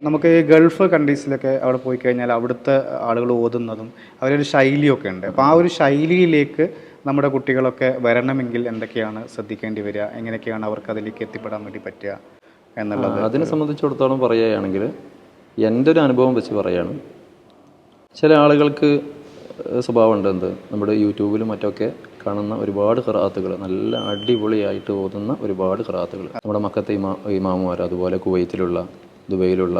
നമുക്ക് ഈ ഗൾഫ് കൺട്രീസിലൊക്കെ അവിടെ പോയി കഴിഞ്ഞാൽ അവിടുത്തെ ആളുകൾ ഓതുന്നതും അവരൊരു ശൈലിയൊക്കെ ഉണ്ട്. അപ്പോൾ ആ ഒരു ശൈലിയിലേക്ക് നമ്മുടെ കുട്ടികളൊക്കെ വരണമെങ്കിൽ എന്തൊക്കെയാണ് ശ്രദ്ധിക്കേണ്ടി വരിക, എങ്ങനെയൊക്കെയാണ് അവർക്ക് അതിലേക്ക് എത്തിപ്പെടാൻ വേണ്ടി പറ്റുക എന്നുള്ളത്? അതിനെ സംബന്ധിച്ചിടത്തോളം പറയുകയാണെങ്കിൽ എൻ്റെ ഒരു അനുഭവം വെച്ച് പറയുകയാണ്. ചില ആളുകൾക്ക് സ്വഭാവമുണ്ട്, നമ്മുടെ യൂട്യൂബിലും മറ്റൊക്കെ കാണുന്ന ഒരുപാട് ഖിറാഅത്തുകൾ, നല്ല അടിപൊളിയായിട്ട് ഓതുന്ന ഒരുപാട് ഖിറാഅത്തുകൾ നമ്മുടെ മക്കത്തെ ഇമാമുമാർ, അതുപോലെ കുവൈത്തിലുള്ള, ദുബൈയിലുള്ള,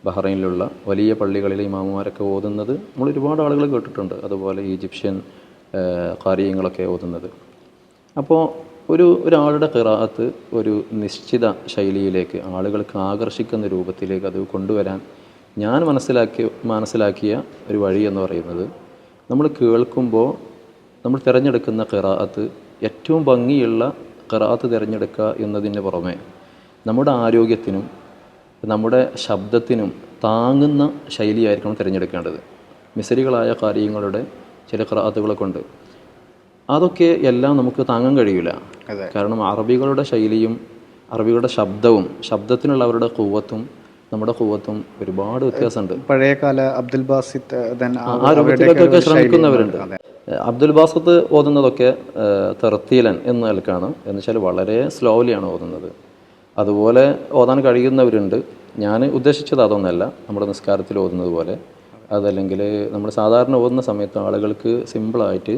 ബഹ്റൈനിലുള്ള വലിയ പള്ളികളിലെ ഇമാമുമാരൊക്കെ ഓതുന്നത് നമ്മൾ ഒരുപാട് ആളുകൾ കേട്ടിട്ടുണ്ട്. അതുപോലെ ഈജിപ്ഷ്യൻ ഖാരിയങ്ങളൊക്കെ ഓതുന്നത്. അപ്പോൾ ഒരാളുടെ ഖിറാഅത്ത് ഒരു നിശ്ചിത ശൈലിയിലേക്ക്, ആളുകൾക്ക് ആകർഷിക്കുന്ന രൂപത്തിലേക്ക് അത് കൊണ്ടുവരാൻ ഞാൻ മനസ്സിലാക്കിയ ഒരു വഴി എന്ന് പറയുന്നത്, നമ്മൾ കേൾക്കുമ്പോൾ നമ്മൾ തിരഞ്ഞെടുക്കുന്ന ഖിറാഅത്ത് ഏറ്റവും ഭംഗിയുള്ള ഖിറാഅത്ത് തിരഞ്ഞെടുക്കുക എന്നതിന് പുറമെ നമ്മുടെ ആരോഗ്യത്തിനും നമ്മുടെ ശബ്ദത്തിനും താങ്ങുന്ന ശൈലിയായിരിക്കണം തിരഞ്ഞെടുക്കേണ്ടത്. മിസരികളായ കാര്യങ്ങളുടെ ചില ഖിറാഅത്തുകളൊക്കെ ഉണ്ട്, അതൊക്കെ എല്ലാം നമുക്ക് താങ്ങാൻ കഴിയില്ല. കാരണം അറബികളുടെ ശൈലിയും അറബികളുടെ ശബ്ദത്തിനുള്ള അവരുടെ ഖുവ്വത്തും നമ്മുടെ ഖുവ്വത്തും ഒരുപാട് വ്യത്യാസമുണ്ട്. പഴയകാല അബ്ദുൽ ബാസിത്ത് ആ രൂപത്തിലേക്കൊക്കെ ശ്രമിക്കുന്നവരുണ്ട്. അബ്ദുൽ ബാസിത്ത് ഓതുന്നതൊക്കെ തെർത്തീലൻ എന്ന നിലക്കാണ്, എന്നുവെച്ചാൽ വളരെ സ്ലോലിയാണ് ഓതുന്നത്. അതുപോലെ ഓതാൻ കഴിയുന്നവരുണ്ട്. ഞാൻ ഉദ്ദേശിച്ചത് അതൊന്നല്ല, നമ്മുടെ നിസ്കാരത്തിൽ ഓതുന്നത് പോലെ. അതല്ലെങ്കിൽ നമ്മൾ സാധാരണ ഓതുന്ന സമയത്ത് ആളുകൾക്ക് സിമ്പിളായിട്ട്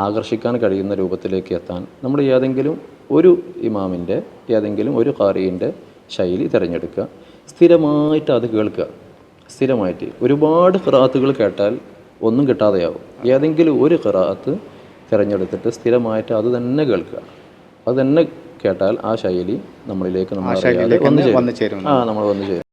ആകർഷിക്കാൻ കഴിയുന്ന രൂപത്തിലേക്ക് എത്താൻ നമ്മൾ ഏതെങ്കിലും ഒരു ഇമാമിൻ്റെ, ഏതെങ്കിലും ഒരു ഖാരിയിൻ്റെ ശൈലി തിരഞ്ഞെടുക്കുക, സ്ഥിരമായിട്ട് അത് കേൾക്കുക. സ്ഥിരമായിട്ട് ഒരുപാട് ഖിറാഅത്തുകൾ കേട്ടാൽ ഒന്നും കിട്ടാതെയാവും. ഏതെങ്കിലും ഒരു ഖിറാഅത്ത് തിരഞ്ഞെടുത്തിട്ട് സ്ഥിരമായിട്ട് അത് തന്നെ കേൾക്കുക. അത് തന്നെ കേട്ടാൽ ആ ശൈലി നമ്മളിലേക്ക് നമ്മൾ വന്നു ചേരും. നമ്മൾ വന്നു ചേരും.